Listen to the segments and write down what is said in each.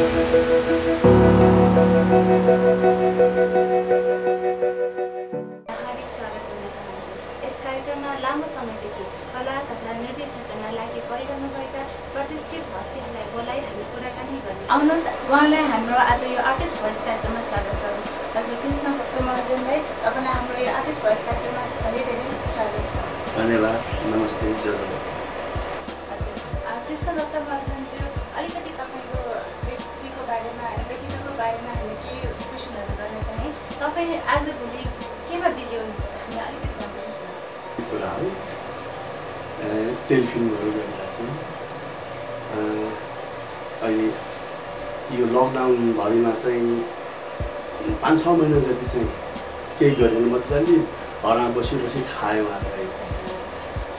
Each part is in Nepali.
हार्दिक स्वागत गर्न चाहन्छु। यस कार्यक्रममा लामो समयदेखि कला तथा नृत्य क्षेत्रमा लागि परिरहनुभएका प्रतिष्ठित हस्तीहरूलाई बोलाइ हामी कुराकानी गर्ने। आउनुहोस् उहाँलाई हाम्रो आज यो आर्टिस्ट भोइस कार्यक्रममा स्वागत गरौँ। हजुर कृष्ण भक्त महर्जनलाई तपाईँलाई हाम्रो यो आर्टिस्ट भोइस कार्यक्रममा धेरै धेरै स्वागत छ। धन्यवाद। नमस्ते जजो। हजुर कृष्ण भक्त महर्जनज्यू, अलिकति तपाईँको व्यक्तित्वको बारेमा हामी के क्वेसनहरू गर्न चाहे। तपाईँ आजभोलि केमा बिजी हुनुहुन्छ हामीलाई अलिकति भन्नुहोस् न। कुराहरू टेलिफिल्महरू गरिरहेको छु। अहिले यो लकडाउनभरिमा चाहिँ 5-6 महिना जति चाहिँ केही गरेन, मजाले घरमा बसी खायो मात्रै।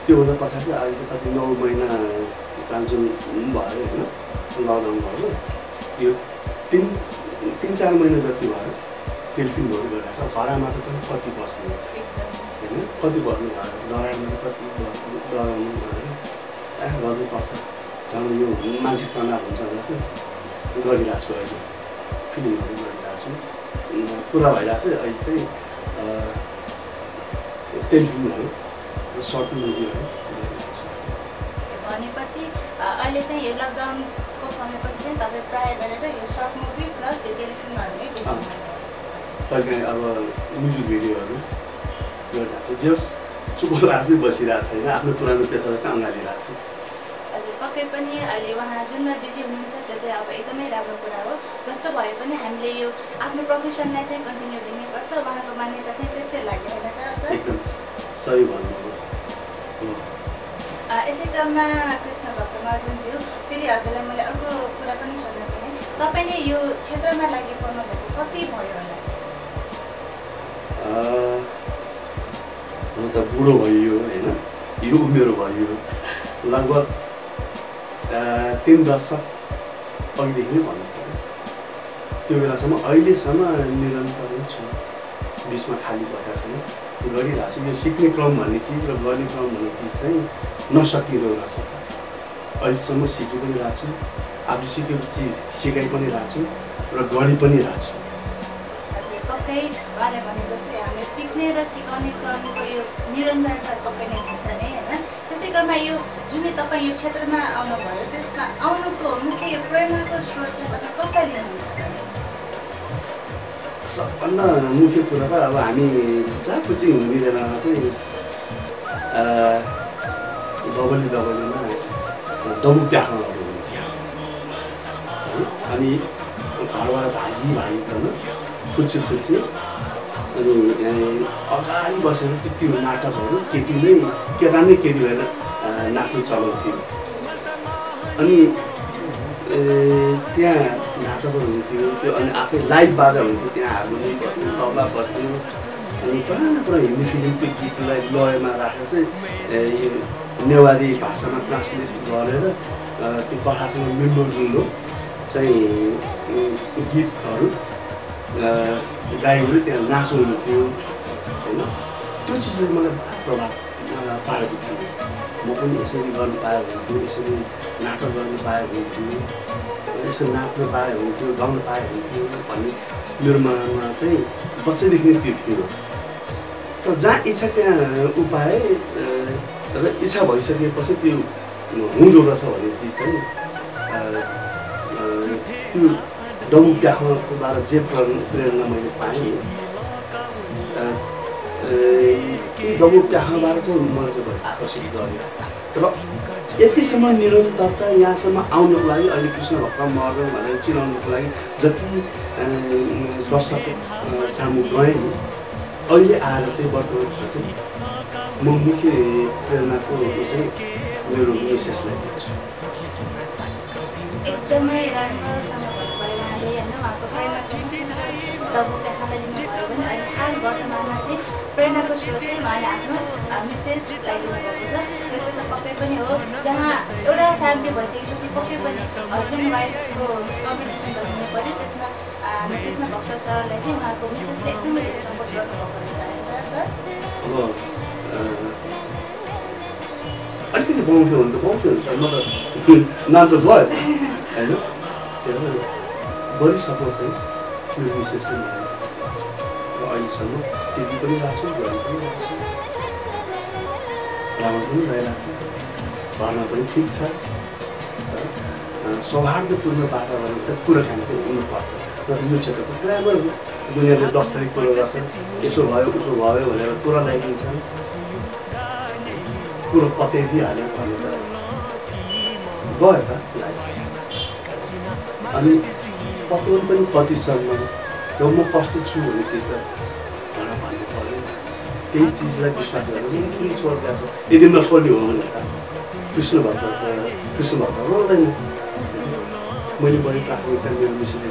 त्योभन्दा पछाडि अहिले त कति 9 महिना चान्चुन भयो होइन, लकडाउन भयो। यो 3-4 महिना जति भयो टेलिफिल्महरू गरिरहेको छ। घरमा त पनि कति बस्नु होइन, कति बस्नु भयो, डराइमा त कति डराउनु भयो, गर्नुपर्छ। झन् यो मान्छे तनाव हुन्छ भने त गरिरहेको छु। अहिले फिल्महरू गरिरहेको छु। पुरा भइरहेको छ अहिले चाहिँ टेलिफिल्महरू, सर्ट मुभीहरू गरिरहेको छु। भनेपछि अहिले चाहिँ यो लकडाउनको समयपछि चाहिँ तपाईँ प्रायः गरेर यो सर्ट मुभी प्लस यो टेलिफिल्महरूमै कहिले अब म्युजिक भिडियोहरू गरिरहेको छु। जस चुप लागेर चाहिँ बसिरहेको छैन, आफ्नो पुरानो पेसालाई चाहिँ अँगालिरहेको छु। हजुर पक्कै पनि अहिले उहाँ जुनमा बिजी हुनुहुन्छ त्यो चाहिँ अब एकदमै राम्रो कुरा हो। जस्तो भए पनि हामीले यो आफ्नो प्रोफेसनलाई चाहिँ कन्टिन्यू दिनुपर्छ। उहाँको मान्यता चाहिँ त्यस्तै लाग्यो होइन त सर? एकदम सही भन्नुभयो। यसै क्रममा कृष्ण भक्त महर्जनज्यू, फेरि हजुरलाई मैले अर्को कुरा पनि सोध्न चाहेँ। तपाईँले यो क्षेत्रमा लागि पर्नुभएको कति भयो होला? हुन त बुढो भइयो होइन, यो उमेर भइयो, लगभग 3 दशक अघिदेखि नै भन्नु पर्यो। त्यो बेलासम्म अहिलेसम्म निरन्तरै छु, बिचमा खाली भएका छैन, गरिरहेको छु। यो सिक्ने क्रम भन्ने चिज र गर्ने क्रम भन्ने चिज चाहिँ नसकिँदो रहेछ। अहिलेसम्म सिकि पनि रहेको छु, आफूले सिकेको चिज सिकाइ पनि रहेको छु र गरि पनि रहेको छु। हजुर पक्कै उहाँले भनेको चाहिँ हामीले सिक्ने र सिकाउने क्रमको यो निरन्तरता पक्कै नै हुन्छ नै होइन। त्यसै क्रममा यो जुन तपाईँ यो क्षेत्रमा आउनुभयो त्यसमा आउनुको मुख्य प्रेरणाको स्रोत चाहिँ तपाईँ कसलाई लिनुहुन्छ? सबभन्दा मुख्य कुरा त अब हामी खुच्ची हुने बेलामा चाहिँ डबलीमा डबु ट्याक्नहरू हुन्थ्यो। अनि घरबाट भागिकन खुच्ची अनि अगाडि बसेर त्यो नाटकहरू केटा नै केटी भएर नाच्नु चलाउँथ्यो। अनि त्यहाँ नाटकहरू हुन्थ्यो, त्यो अनि आफै लाइभ बाजा हुन्थ्यो, त्यहाँ हार्मोनियम बज्थ्यो, तबला बज्थ्यो। अनि पुरा हिन्दी फिल्मको गीतलाई लयमा राखेर चाहिँ नेवारी भाषामा ट्रान्सलेट गरेर त्यो कथासँग मिल्दो चाहिँ गीतहरू गाईहरू त्यहाँ नाच्नुहुन्थ्यो होइन। त्यो चिजले मलाई प्रभाव पारेको थियो। म पनि यसरी गर्नु पाएँ हुन्थ्यो, यसरी नाटक गर्नु पाएँ हुन्थ्यो, यसरी नाच्न पाएँ हुन्थ्यो, गाउन पाएँ हुन्थ्यो भन्ने मेरो मनमा चाहिँ बच्चैदेखि नै त्यो थियो। तर जहाँ इच्छा त्यहाँ उपाय र इच्छा भइसकेपछि त्यो हुँदो रहेछ भन्ने चिज चाहिँ त्यो डबु प्याख्नकोबाट जे प्रेरणा मैले पाएँ, ती डबु प्याख्नबाट चाहिँ मलाई चाहिँ आकर्षित गर्यो। र यतिसम्म निरन्तरता यहाँसम्म आउनुको लागि अहिले कृष्ण भक्त महर्जन भनेर चिनाउनुको लागि जति दर्शक सामु गएँ नि, अहिले आएर चाहिँ वर्तमानमा चाहिँ म मुख्य प्रेरणाको चाहिँ मेरो मिसेसलाई दिन्छु। एकदमै राम्रोसँग भन्नुभयो उहाँले होइन। उहाँको प्रेरणाको डबु प्याख्नलाई लिनुभयो भने अहिले हाल वर्तमानमा चाहिँ प्रेरणाको स्रोत चाहिँ उहाँले आफ्नो मिसेसलाई दिनुभएको छ। यो चाहिँ त पक्कै पनि हो। जहाँ एउटा फ्यामिली भइसकेपछि पक्कै पनि हस्बेन्ड वाइफको कम्बिनेसन त हुनु पऱ्यो। त्यसमा कृष्ण भक्त सरलाई चाहिँ उहाँको मिसेसले एकदमै धेरै सपोर्ट गर्नुभएको रहेछ होइन सर? अलिकति बाउँथ्यो भने त बाउँथ्यो हुन्छ, म त नाम त गयो होइन। बढी सपोर्ट चाहिँ मेरो मिसेसले मलाई र अहिलेसम्म टिभी पनि राख्छु, घरमा पनि राख्छु, राम्रो पनि भइरहेको छ, घरमा पनि ठिक छ। सौहार्दपूर्ण वातावरण चाहिँ कुराकानी चाहिँ हुनुपर्छ। र यो क्षेत्रको पुरानो दुनियाँले 10 थरी कुरो गर्छ, यसो भयो उसो भयो भनेर कुरा लगाइदिन्छन्, कुरो पत्याइदिइहाल्यो भने त गयो त। अनि पत्याउनु पनि कतिसम्म र म कस्तो छु भन्ने चिज त भन्नु पऱ्यो। त्यही चिजलाई विश्वास गरेर पनि छोडिदिएको छ। यदि नछोड्ने हो भने त कृष्ण भक्त रोँदैन। मैले बढी प्राथमिकता मेरो मिसेसले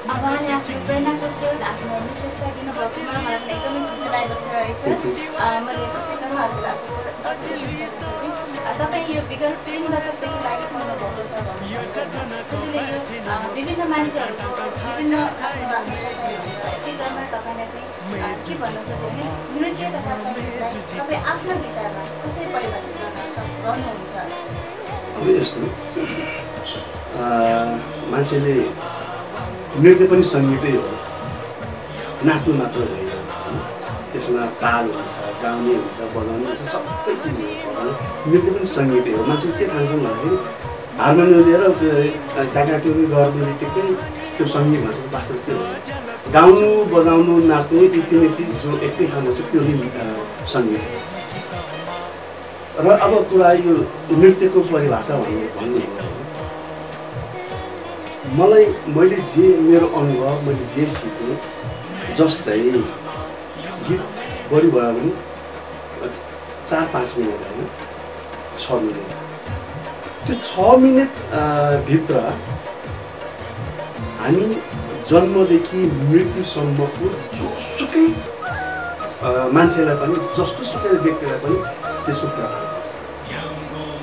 अब उहाँले आफ्नो प्रेरणाको स्रोत आफ्नो मिसेसलाई दिनुभएकोमा मलाई एकदमै खुसी लागिरहेको छ। मैले कसैसँग हजुरहरूको तपाईँ यो विगत 3 दशकदेखि लागि पढ्नुभएको छ भन्नुहुन्छ। त्यसैले यो विभिन्न मान्छेहरूको विभिन्न आफ्नो यसै क्रममा तपाईँलाई चाहिँ के भन्नुहुन्छ भने नृत्य तथा सङ्गीतलाई तपाईँ आफ्नो विचारमा कसरी परिभाषित गर्नुहुन्छ? अब यस्तो मान्छेले नृत्य पनि सङ्गीतै हो, नाच्नु मात्र होइन। त्यसमा ताल हुन्छ, गाउने हुन्छ, बजाउने हुन्छ, सबै चिज हो। नृत्य पनि सङ्गीतै हो। मान्छेले के ठान्छन् भन्दाखेरि हार्मोनियम लिएर काकाकुकी गर्ने बित्तिकै त्यो सङ्गीत भन्छ। वास्तव त्यो गाउनु बजाउनु नाच्नु यी तिनै चिज जो एकै ठाउँमा छ त्यो सङ्गीत। र अब कुरा यो नृत्यको परिभाषा भन्नु मैले जे मेरो अनुभव मैले जे सिकेँ, जस्तै गीत बढी भयो भने 4-5 मिनट होइन 6 मिनट। त्यो 6 मिनट भित्र हामी जन्मदेखि मृत्युसम्मको जोसुकै मान्छेलाई पनि जस्तोसुकै व्यक्तिलाई पनि त्यसको प्रभाव पर्छ।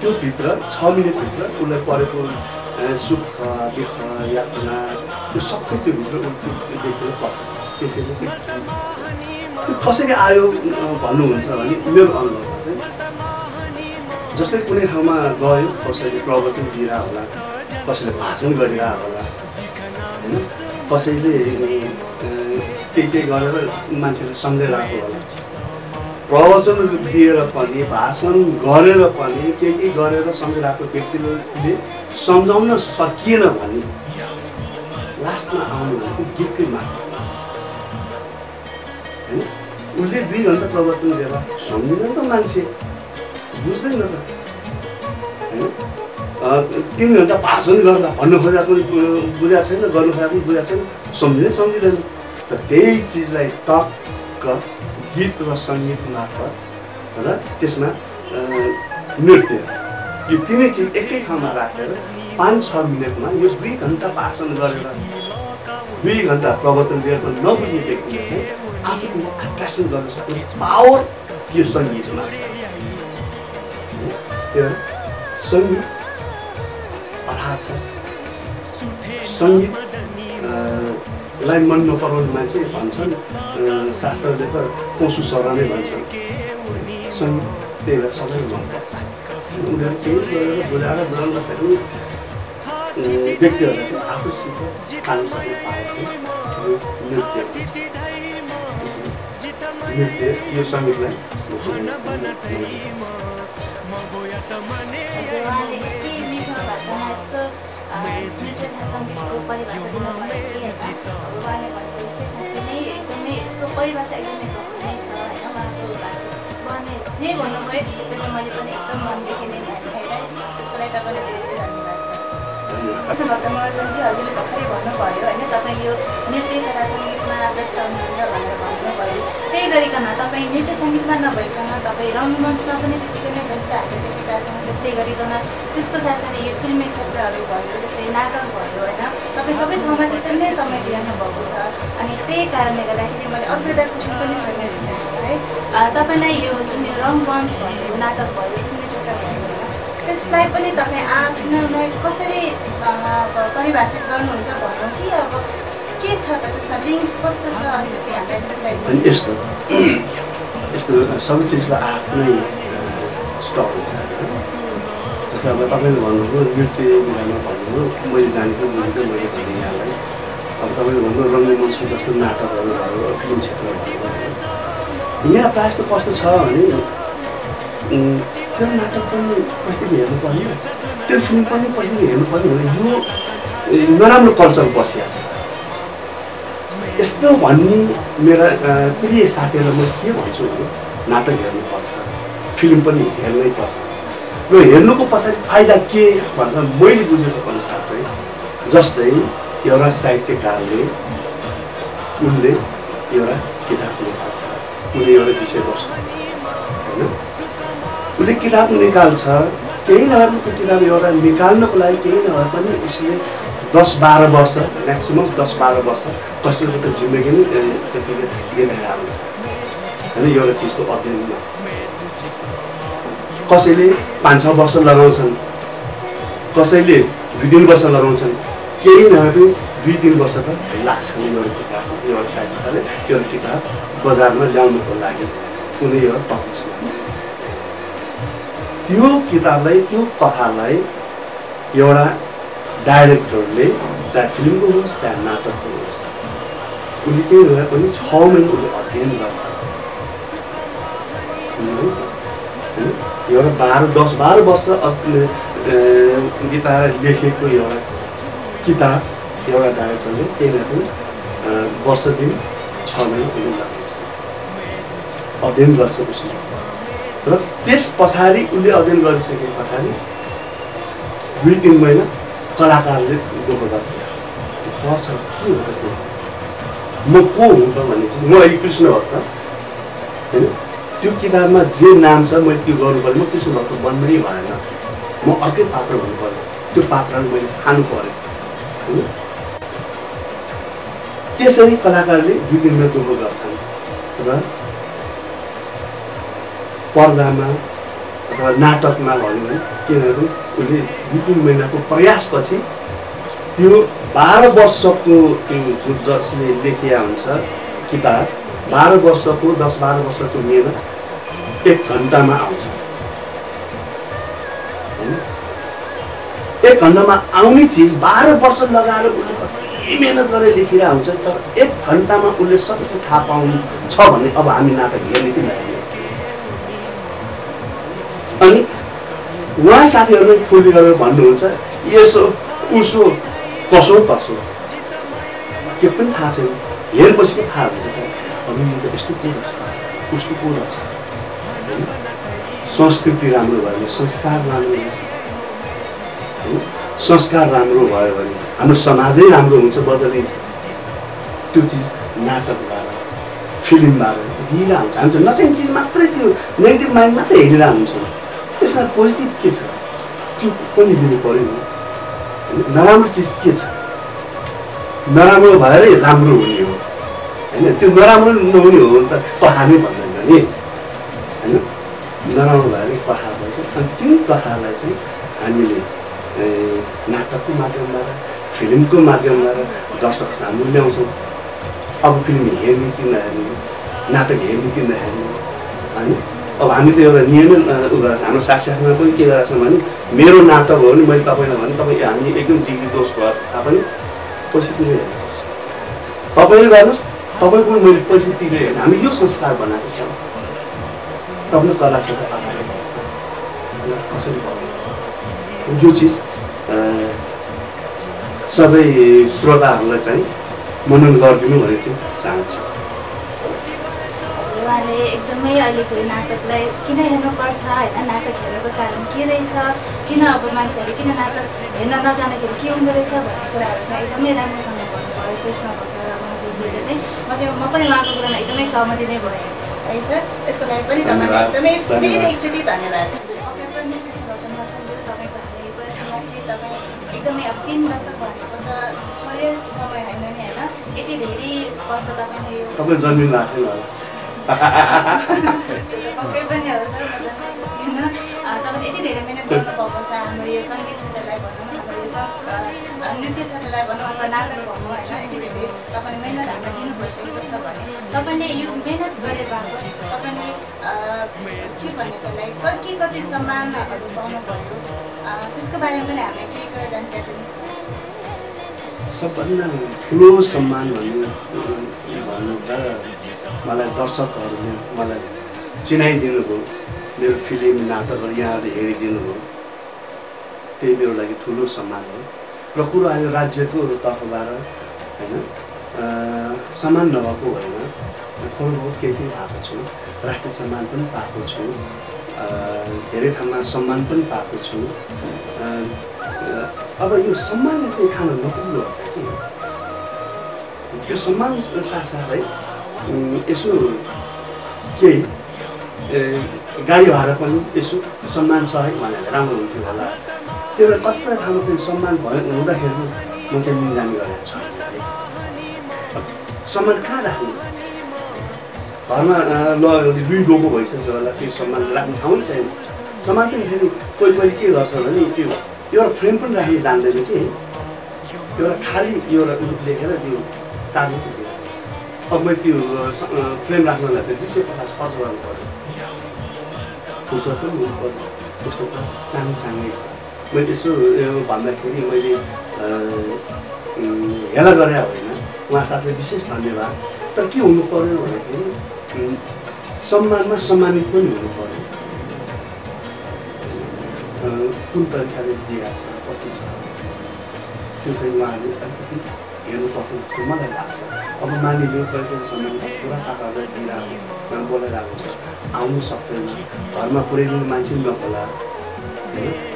त्यो भित्र 6 मिनटभित्र उसलाई परेको सुख दुःख यातना त्यो सबै त्यो भित्र त्यो व्यक्तिलाई पर्छ। त्यसैले त्यो कसरी आयो भन्नुहुन्छ भने मेरो अनुभवमा चाहिँ जस्तै कुनै ठाउँमा गयो, कसैले प्रवचन दिइरह होला, कसैले भाषण गरिरह होला होइन, कसैले केही गरेर मान्छेले सम्झाइरहेको होला। प्रवचन दिएर पनि भाषण गरेर पनि केही गरेर सम्झिरहेको व्यक्तिले सम्झाउन सकिएन भने लास्टमा आउनु भनेको गीतकै मात्र होइन। उसले 2 घन्टा प्रवचन दिएर सम्झिँदैन त, मान्छे बुझ्दैन त होइन। 3 घन्टा भाषण गर्दा भन्नु खोजेको पनि बुझाएको छैन, गर्नु खोजेको पनि बुझाएको छैन, सम्झिँदैन। त त्यही चिजलाई टक्क गीत र सङ्गीत मार्फत र त्यसमा नृत्य यो तिनै चिज एकै ठाउँमा राखेर 5-6 मिनटमा यो 2 घन्टा भाषण गरेर 2 घन्टा प्रवचन दिएर पनि नबुझ्ने व्यक्तिले चाहिँ आफूले एट्र्याक्सन गर्न सक्ने पावर यो सङ्गीतमा छ। त्यो सङ्गीत अथाह छ। सङ्गीतलाई मन नपराउने मान्छे भन्छन्, शास्त्रले त पशु सर नै भन्छन्। सङ्गीत त्यही भएर सबैले मनपर्छ। उनीहरू केही गरेर बुझाएर बुझाउन नसक्ने व्यक्तिहरूलाई चाहिँ आफूसित खान सक्ने पाएर चाहिँ यो नृत्य यो सङ्गीतलाई उहाँले यति मिठो भाषामा यस्तो नृत्य तथा सङ्गीतको परिभाषा दिनुभयो कि होइन। उहाँले भनेको जस्तै साँच्चै नै एकदमै यसको परिभाषा एकदमै गहन नै छ होइन। उहाँको भाषा उहाँले जे भन्नुभयो त्यसलाई मैले पनि एकदम मनदेखि नै ध्यान दिएर त्यसको लागि तपाईँलाई धेरै धेरै धन्यवाद छ। भक्त महर्जनजी, हजुरले भर्खरै भन्नुभयो होइन तपाईँ यो नृत्य तथा सङ्गीतमा व्यस्त हुनुहुन्छ भनेर भन्नुभयो। त्यही गरिकन तपाईँ नृत्य सङ्गीतमा नभइकन तपाईँ रङ्गमञ्चमा पनि त्यतिकै नै व्यस्त हामीले देखेका छौँ। त्यस्तै गरिकन त्यसको साथसाथै यो फिल्मी क्षेत्रहरू भयो, जस्तै नाटक भयो होइन, तपाईँ सबै ठाउँमा त्यसरी नै समय दिइरहनु भएको छ। अनि त्यही कारणले गर्दाखेरि मैले अर्को एउटा क्वेसन पनि सोध्न रुचाएको है। तपाईँलाई यो जुन यो रङ्गमञ्च भयो, नाटक भयो, फिल्मी क्षेत्र भयो, त्यसलाई पनि तपाईँ आफ्नोलाई कसरी परिभाषित गर्नुहुन्छ भनौँ कि अब के छ त त्यसमा लिङ्क कस्तो छ अलिकति हामीलाई त्यसलाई यस्तो सबै चिजको आफ्नै स्टक हुन्छ। अब तपाईँले भन्नुभयो नृत्य विधामा भन्नुभयो मैले जानेको मैले भने यहाँलाई अब तपाईँले भन्नुभयो रङ्गमञ्च जस्तो नाटकहरू भयो फिल्म क्षेत्र भयो यहाँ प्रायः जस्तो कस्तो छ भने त्यो नाटक पनि कसरी हेर्नु पर्ने त्यो फिल्म पनि कसरी हेर्नु पर्ने भने यो नराम्रो कल्चर बसिया छ यस्तो भन्ने मेरा प्रिय साथीहरूलाई म के भन्छु भने नाटक हेर्नुपर्छ फिल्म पनि हेर्नै पर्छ र हेर्नुको पछाडि फाइदा के भनेर मैले बुझेको अनुसार चाहिँ जस्तै एउटा साहित्यकारले उनले एउटा किताब निकाल्छ उसले एउटा विषयवस्तु होइन उसले किताब निकाल्छ केही नभए त्यो किताब एउटा निकाल्नको लागि केही नभए पनि उसले 10-12 वर्ष म्याक्सिमम् 10-12 वर्ष कसैको त जिन्दगी नै त्यतिकै दिएर आउँछ होइन एउटा चिजको अध्ययनमा कसैले 5-6 वर्ष लगाउँछन् कसैले 2-3 वर्ष लगाउँछन् केही नभए पनि 2-3 वर्ष त लाग्छन् एउटा किताब एउटा साहित्यकारले एउटा किताब बजारमा ल्याउनुको लागि कुनै एउटा टपिक्समा त्यो किताबलाई त्यो कथालाई एउटा डाइरेक्टरले चाहे फिल्मको होस् चाहे नाटकको होस् उसले केही भए पनि 6 महिना उसले अध्ययन गर्छ एउटा 10-12 वर्ष बिताएर लेखेको एउटा किताब एउटा डाइरेक्टरले केही भए पनि वर्ष दिन 6 महिना उसले लगाउँछ अध्ययन गर्छ उसले र त्यस पछाडि उसले अध्ययन गरिसके पछाडि 2-3 महिना कलाकारले दुःख गर्छ गर्छ के हो त्यो म को हुँ त भने चाहिँ म अहिले कृष्ण भक्त होइन त्यो किताबमा जे नाम छ मैले त्यो गर्नु पर्यो म कृष्ण भक्त बन्नै भएन म अर्कै पात्र हुनु पर्यो त्यो पात्रलाई मैले खानु पर्यो होइन त्यसरी कलाकारले 2 दिनमा दुःख गर्छन् र पर्दामा अथवा नाटकमा भन्यो भने किनभने उसले 2-3 महिनाको प्रयासपछि त्यो 12 वर्षको त्यो जसले लेखिया हुन्छ किताब 12 वर्षको 10-12 वर्षको मेहनत 1 घन्टामा आउँछ 1 घन्टामा आउने चिज 12 वर्ष लगाएर उसले कति मेहनत गरेर लेखिरहेको हुन्छ तर 1 घन्टामा उसले सबैसे थाहा पाउनु छ भने अब हामी नाटक हेर्ने कि नहेर्ने अनि उहाँ साथीहरूले फुली गरेर भन्नुहुन्छ यसो उसो कसो कसो के पनि थाहा छैन हेरेपछि के थाहा हुन्छ अब यो त यस्तो को रहेछ उसको को रहेछ संस्कृति राम्रो भयो भने संस्कार राम्रो हुन्छ संस्कार राम्रो भयो भने हाम्रो समाजै राम्रो हुन्छ बदलिन्छ त्यो चिज नाटकबाट फिल्मबाट दिइरहेको हुन्छ हामी चाहिँ नचाहिने चिज मात्रै त्यो नेगेटिभ माइन्ड मात्रै हेरिरहेको हुन्छ त्यसमा पोजिटिभ के छ त्यो पनि लिनु पर्यो नराम्रो चिज के छ नराम्रो भएरै राम्रो हुने हो होइन त्यो नराम्रो नहुने हो भने त कथा नै भन्दैन नि होइन नराम्रो भएरै कथा भन्छ अनि त्यही कथालाई चाहिँ हामीले नाटकको माध्यमबाट फिल्मको माध्यमबाट दर्शक सामु ल्याउँछौँ अब फिल्म हेर्ने कि नहेर्ने नाटक हेर्ने कि नहेर्ने होइन अब हामी त एउटा नियम उ गरेर हाम्रो साक्षात्कारमा पनि के गरेको छौँ भने मेरो नाटक हो भने मैले तपाईँलाई भने तपाईँ हामी एकदम जिग्री दोष भयो तापनि पैसा तिरेर हेर्नुपर्छ तपाईँले गर्नुहोस् तपाईँको मैले पैसा तिरेर हेर्नु हामी यो संस्कार बनाएको छौँ तपाईँले कला क्षेत्र अगाडि बढ्छ कसरी भयो यो चिज सबै श्रोताहरूलाई चाहिँ मनन गरिदिनु भने चाहिँ चाहन्छु उहाँले एकदमै अहिलेको नाटकलाई किन हेर्नुपर्छ होइन नाटक हेर्नुको कारण के रहेछ किन अब मान्छेहरूले किन नाटक हेर्न नजाँदाखेरि के हुँदो रहेछ भन्ने कुराहरू चाहिँ एकदमै राम्रोसँग भन्नुभयो त्यसमा हजुरजीले चाहिँ म पनि उहाँको कुरामा एकदमै सहमति नै भएँ है सर त्यसको लागि पनि तपाईँलाई एकदमै फेरि एकचोटि धन्यवाद तपाईँ एकदमै अब 3 दशक भनेको त छोडे समय होइन नि होइन यति धेरै वर्ष तपाईँले यो तपाईँ जन्मिनु भएको थिएन होला पक्कै पनि होला सर होइन तपाईँले यति धेरै मिहिनेत गर्नुभएको छ हाम्रो यो सङ्गीत क्षेत्रलाई भनौँ हाम्रो यो नृत्य क्षेत्रलाई भनौँ अथवा नाटक भनौँ होइन यतिले तपाईँले मेहनत हामीलाई दिनु भइसकेको छ भने तपाईँले यो मेहनत गरे बापत तपाईँले के भन्ने त्यसलाई कति सम्मानहरू पाउनु भयो त्यसको बारेमा पनि हामीलाई केही कुरा जानकारी दिनुहोस्। सबभन्दा ठुलो सम्मान भन्नु त मलाई दर्शकहरूले मलाई चिनाइदिनु भयो, मेरो फिल्म नाटकहरू यहाँहरूले हेरिदिनु भयो, त्यही मेरो लागि ठुलो सम्मान हो। र कुरो आयो राज्यको तर्फबाट होइन, सम्मान नभएको होइन, थोरै बहुत केही पाएको छु, राष्ट्रिय सम्मान पनि पाएको छु, धेरै ठाउँमा सम्मान पनि पाएको छु। अब यो सम्मानले चाहिँ खान नपुग्दो रहेछ कि यो सम्मान साथसाथै यसो केही गाडी भाडा पनि यसो सम्मान छ है भनेर राम्रो हुन्थ्यो होला। त्यो भएर कतिपय ठाउँमा त्यो सम्मान हुँदाखेरि म चाहिँ निजामी गरेको छु। सम्मान कहाँ राख्नु, घरमा ल 2 डोको भइसक्यो होला, त्यो सम्मान राख्ने ठाउँ छैन। सम्मान पनि फेरि कोही के गर्छ भने त्यो एउटा फ्रेम पनि राख्नु जान्दैन कि एउटा खाली एउटा लेखेर त्यो ताजु पुग्यो। अब मैले त्यो फ्रेम राख्नलाई त 250 खर्च गर्नु पर्यो, फुर्सद पनि हुनु पर्यो, त्यस्तो त चाँगै छ। मैले त्यसो भन्दाखेरि मैले हेला गरे होइन, उहाँ साथै विशेष धन्यवाद। तर के हुनु पर्यो भन्दाखेरि सम्मानमा सम्मानित पनि हुनु पर्यो। कुन तरिकाले दिएको छ, कस्तो छ, त्यो चाहिँ उहाँले अलिकति हेर्नुपर्छ जस्तो मलाई लाग्छ। अब मानिलियो कहिले सम्मान पुरा काकाहरूलाई दिइरहेको बोलाइरहेको छ, आउनु सक्दैन, घरमा पुऱ्याइदिने मान्छे नहोला,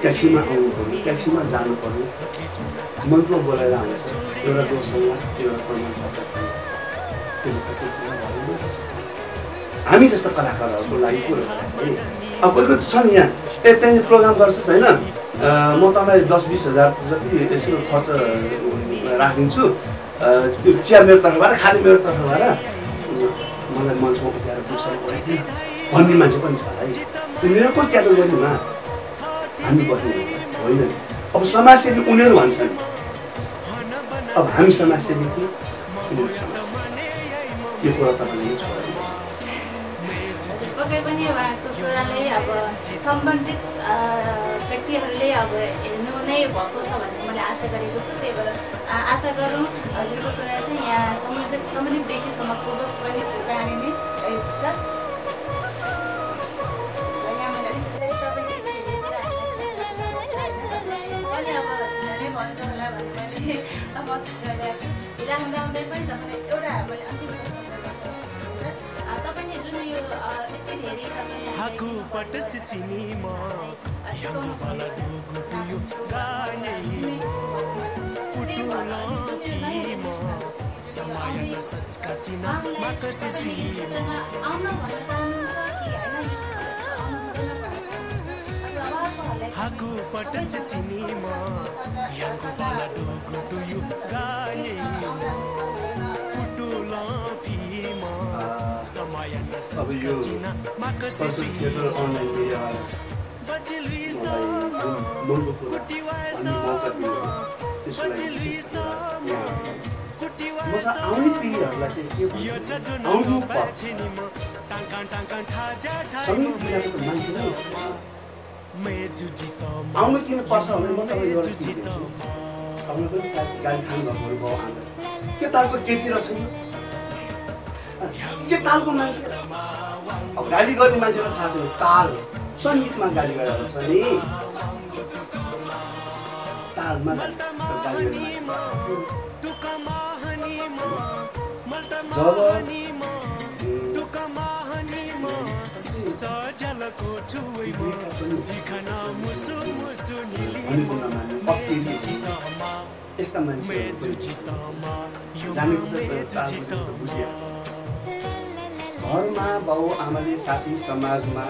ट्याक्सीमा आउनु पर्यो, ट्याक्सीमा जानु पर्यो, मन्त्र बोलाएर आउँछ, एउटा दोसँग एउटा प्रमाणपत्र हामी जस्तो कलाकारहरूको लागि कुरो गर्दाखेरि अब कोही छ नि यहाँ त्यहाँनिर प्रोग्राम गर्छस् होइन, म तपाईँलाई 10-20 हजार जति यसो खर्च राखिदिन्छु, त्यो चिया मेरो तर्फबाट खाली मेरो तर्फबाट मलाई मञ्चमा उठाएर पुस्तक पढाइदिनु भन्ने मान्छे पनि छ है। मेरो कोही क्याटेगोरीमा हामी बस्नु होइन। अब समाजसेवी उनीहरू भन्छन्, अब हामी समाजसेवी कि उनीहरू समाजसेवी, यो कुरा तपाईँले छोड्नु। पक्कै पनि उहाँको कुराले अब सम्बन्धित व्यक्तिहरूले अब हेर्नु नै भएको छ भन्ने मैले आशा गरेको छु। त्यही भएर आशा गरौँ हजुरको कुरा चाहिँ यहाँ सम्बन्धित व्यक्तिसम्म पुगोस् पनि चाहने नै रहेको छ। ढिला हुँदै पनि तपाईँले एउटा मैले अन्तिम तपाईँले जुन यो यति धेरै अब यो थिएटर अनलाइन मनको कुरा अनि मौका दिनु त्यसको लागि म चाहिँ आउने पिँढीहरूलाई चाहिँ के भन्छु, आउनु पर्छ। सबै पिँढीको त मान्छे नै आउनु किन पर्छ भने म तपाईँलाई एउटा चिज दिन्छु। तपाईँले पनि सायद गाडी खानु भएकोहरू भयो आँदा के तालको केटी रहेछ नि, के तालको मान्छे, अब गाली गर्ने मान्छेलाई थाहा छैन ताल सङ्गीतमा गाली गरेको छ नि, तालमा गाली गर्ने यस्ता मान्छेहरू जानेको त बुझिया। घरमा बाउ आमाले साथी समाजमा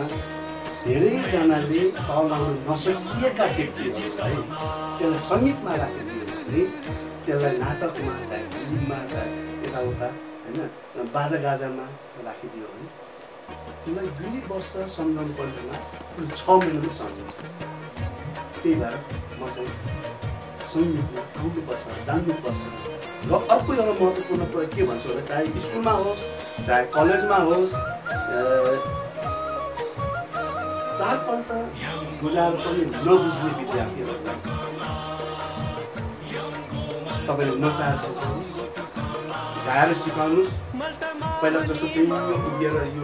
धेरैजनाले तलाउन नसकिएका व्यक्तिहरूलाई त्यसलाई सङ्गीतमा राखिदियो भने, त्यसलाई नाटकमा चाहे फिल्ममा चाहे यताउता होइन बाजागाजामा राखिदियो भने त्यसलाई 2 वर्ष सम्झाउनु पर्दैन, 6 महिनामै सम्झिन्छ। त्यही भएर म चाहिँ सङ्गीतमा आउनुपर्छ, जान्नुपर्छ। र अर्को एउटा महत्त्वपूर्ण कुरा के भन्छु भने चाहे स्कुलमा होस्, चाहे कलेजमा होस्, चारपल्ट बुझाएर पनि नबुझ्ने विद्यार्थीहरूलाई तपाईँले नचाहेर सिकाउनुहोस्, गाएर सिकाउनुहोस्। पहिला जस्तो केही उभिएर यो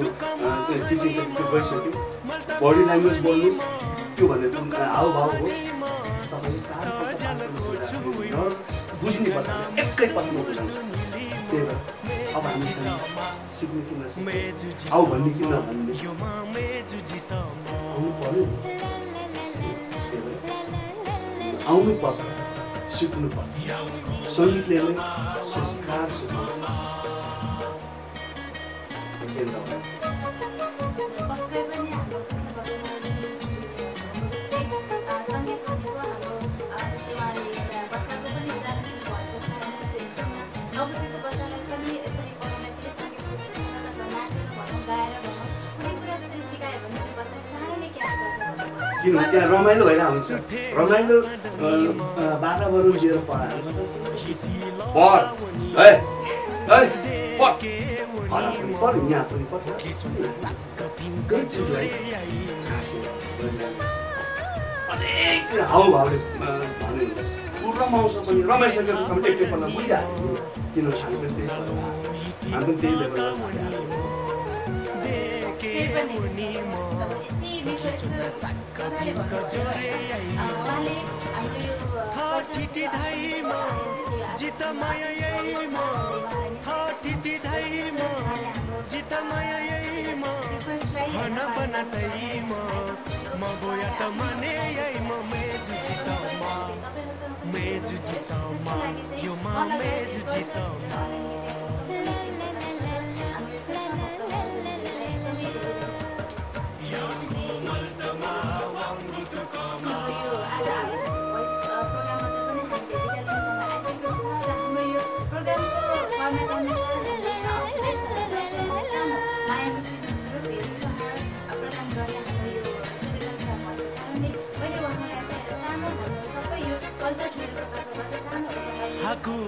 किसिमको गइसक्यो, बडी ल्याङ्ग्वेज बोल्नुहोस्, त्यो भन्ने जुन हावभाव हो तपाईँले बुझ्ने पर्छ, एकैपल्टमा बुझाउनुहोस्। त्यही भएर अब हामीसँग सिक्ने किन आऊ भन्ने किन भन्ने आउनु पर्यो, आउनु पर्छ, सिक्नु पर्छ। सङ्गीतले नै संस्कार सिकाउँछ। किनभने त्यहाँ रमाइलो भइरहेको हुन्छ, रमाइलो वातावरण लिएर पढाएर पढ यहाँ पनि पढ केही चिजलाई अनेक हाउभावले भन्यो रमाउँछ पनि रमाइसकेको छ भने एकैपल्ट बुझिहाल्यो। किनभने हामी पनि त्यही लेभलमा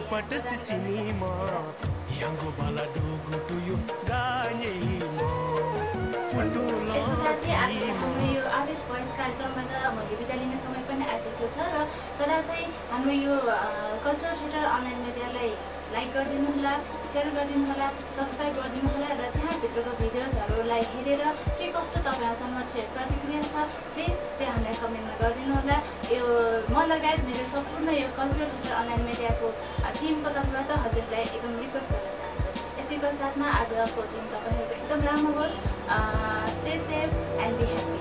पट सिसिनी म यंगो बाला डोगो टुयो गाने म पुटु यो आर्टिस्ट भोइस कार्यक्रममा त मैले बिदा लिने समय पनि आइसकेको छ र सदा चाहिँ हाम्रो यो कल्चरल थिएटर अनलाइन मिडियालाई लाइक गरिदिनु होला, सेयर गरिदिनु होला, सब्सक्राइब गरिदिनु होला र त्यहाँभित्रको भिडियोजहरूलाई हेरेर के कस्तो तपाईँहरूसँग प्रतिक्रिया छ प्लिज त्यो हामीलाई कमेन्टमा गरिदिनु होला। यो म लगायत मेरो सम्पूर्ण यो कल्चरल थिएटर अनलाइन मिडियाको टिमको तर्फबाट हजुरलाई एकदम रिक्वेस्ट गर्न चाहन्छु। यसैको साथमा आजको दिन तपाईँहरूको एकदम राम्रो होस्। Stay safe and be happy.